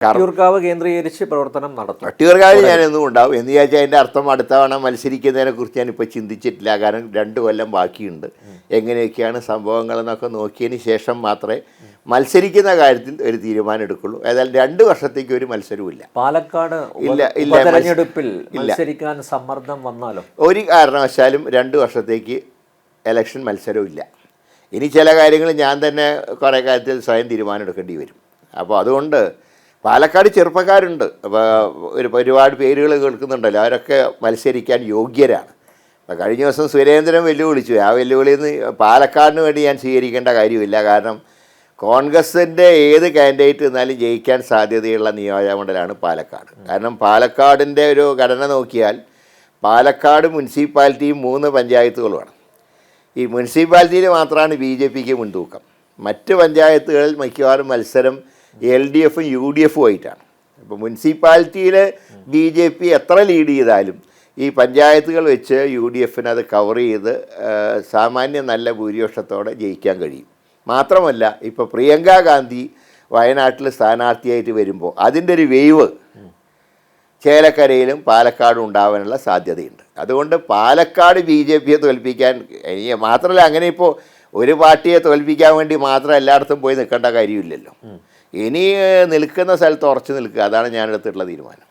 വട്ടിയൂർക്കാവ് കേന്ദ്രീകരിച്ച് പ്രവർത്തനം നടത്തും. വട്ടിയൂർക്കാവിൽ ഞാനെന്നും ഉണ്ടാവും എന്ന് വിചാരിച്ചാൽ അതിൻ്റെ അർത്ഥം അടുത്ത തവണ മത്സരിക്കുന്നതിനെ കുറിച്ച് ഞാനിപ്പോൾ ചിന്തിച്ചിട്ടില്ല. കാരണം 2 കൊല്ലം ബാക്കിയുണ്ട്. എങ്ങനെയൊക്കെയാണ് സംഭവങ്ങളെന്നൊക്കെ നോക്കിയതിന് ശേഷം മാത്രമേ മത്സരിക്കുന്ന കാര്യത്തിൽ ഒരു തീരുമാനം എടുക്കുള്ളൂ. ഏതായാലും 2 വർഷത്തേക്ക് ഒരു മത്സരവുമില്ല. പാലക്കാട് തെരഞ്ഞെടുപ്പിൽ മത്സരിക്കാൻ സമ്മർദ്ദം വന്നാലോ? ഒരു കാരണവശാലും 2 വർഷത്തേക്ക് ഇലക്ഷൻ മത്സരമില്ല. ഇനി ചില കാര്യങ്ങൾ ഞാൻ തന്നെ കുറേ കാര്യത്തിൽ സ്വയം തീരുമാനം എടുക്കേണ്ടി വരും. അപ്പോൾ അതുകൊണ്ട് പാലക്കാട് ചെറുപ്പക്കാരുണ്ട്. അപ്പോൾ ഒരുപാട് പേരുകൾ കേൾക്കുന്നുണ്ടല്ലോ, അവരൊക്കെ മത്സരിക്കാൻ യോഗ്യരാണ്. അപ്പോൾ കഴിഞ്ഞ ദിവസം സുരേന്ദ്രൻ വെല്ലുവിളിച്ചു. ആ വെല്ലുവിളിയിൽ നിന്ന് പാലക്കാടിന് വേണ്ടി ഞാൻ സ്വീകരിക്കേണ്ട കാര്യമില്ല. കാരണം കോൺഗ്രസിൻ്റെ ഏത് കാൻഡിഡേറ്റ് എന്നാലും ജയിക്കാൻ സാധ്യതയുള്ള നിയോജകമണ്ഡലമാണ് പാലക്കാട്. കാരണം പാലക്കാടിൻ്റെ ഒരു ഘടന നോക്കിയാൽ പാലക്കാട് മുനിസിപ്പാലിറ്റിയും 3 പഞ്ചായത്തുകളുമാണ്. ഈ മുനിസിപ്പാലിറ്റിയിൽ മാത്രമാണ് BJPക്ക് മുൻതൂക്കം. മറ്റ് പഞ്ചായത്തുകളിൽ മിക്കവാറും മത്സരം LDFും UDFും ആയിട്ടാണ്. അപ്പോൾ മുനിസിപ്പാലിറ്റിയിൽ BJP എത്ര ലീഡ് ചെയ്താലും ഈ പഞ്ചായത്തുകൾ വെച്ച് UDFന് അത് കവർ ചെയ്ത് സാമാന്യം നല്ല ഭൂരിപക്ഷത്തോടെ ജയിക്കാൻ കഴിയും. മാത്രമല്ല ഇപ്പോൾ പ്രിയങ്ക ഗാന്ധി വയനാട്ടിൽ സ്ഥാനാർത്ഥിയായിട്ട് വരുമ്പോൾ അതിൻ്റെ ഒരു വേവ് ചേലക്കരയിലും പാലക്കാടും ഉണ്ടാവാനുള്ള സാധ്യതയുണ്ട്. അതുകൊണ്ട് പാലക്കാട് BJPയെ തോൽപ്പിക്കാൻ മാത്രമല്ല, അങ്ങനെ ഇപ്പോൾ ഒരു പാർട്ടിയെ തോൽപ്പിക്കാൻ വേണ്ടി മാത്രം എല്ലായിടത്തും പോയി നിൽക്കേണ്ട കാര്യമില്ലല്ലോ. ഇനി നിൽക്കുന്ന സ്ഥലത്ത് ഉറച്ചു നിൽക്കുക, അതാണ് ഞാൻ എടുത്തിട്ടുള്ള തീരുമാനം.